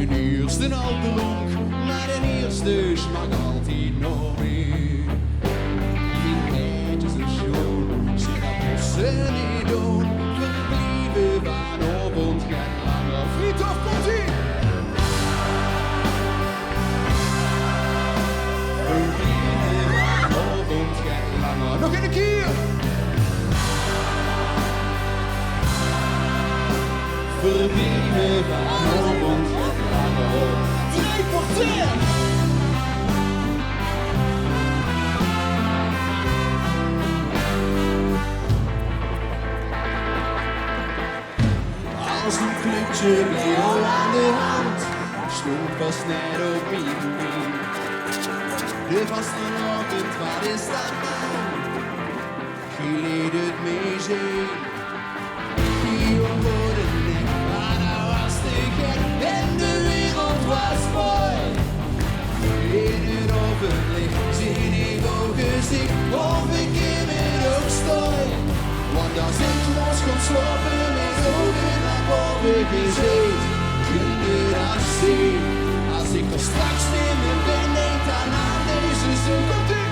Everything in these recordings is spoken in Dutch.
De eerste al te lang, maar de eerste smaakt altijd nog meer. Die meidjes zo schoon, zeg dat bossen niet doen. Verblijven vanavond geen langer. Friedhof, komt-ie! Verblijven vanavond geen langer. Nog een keer! Verblijven vanavond geen langer. 3 voor 10! Als een clubje bij jou aan de hand, stond vast net op mijn been. De vastelavond, wat is dat nou? Geleed het mee zee. Die woorden niet, maar nou was te gek en de wereld was mooi. In het openlicht zie ik ook gezicht, of ik in het ook stooi. Want als ik los kon slapen met ogen naar boven gezet, kun je dat zien. Als ik er straks niet meer ben, denk dan aan deze zin. Komt ie!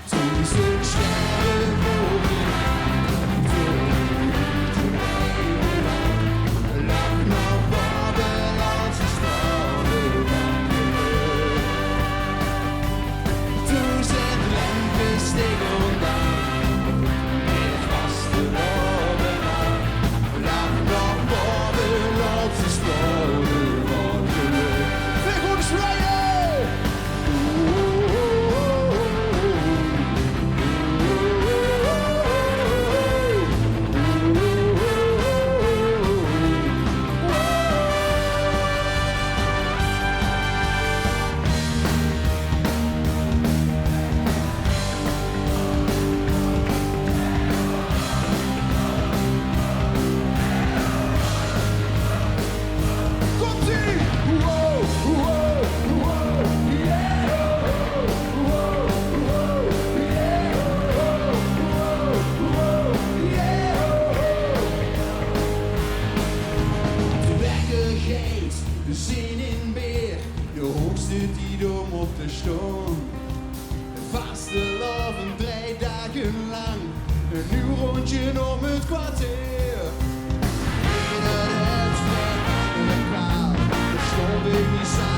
Toen ze sterren boven, toen even lang, lag nog boven als een stralen wakker. Toen ze het lampen steeg ondaan, het was de boven aan, lag nog boven als een stralen wakker. Weg hoe de schreien! De zin in beer, de hoogste die door mocht te staan. Vaste loven 3 dagen lang, een uur rondje om het kwartier. In het huis met een kaal, de stond ik niet samen.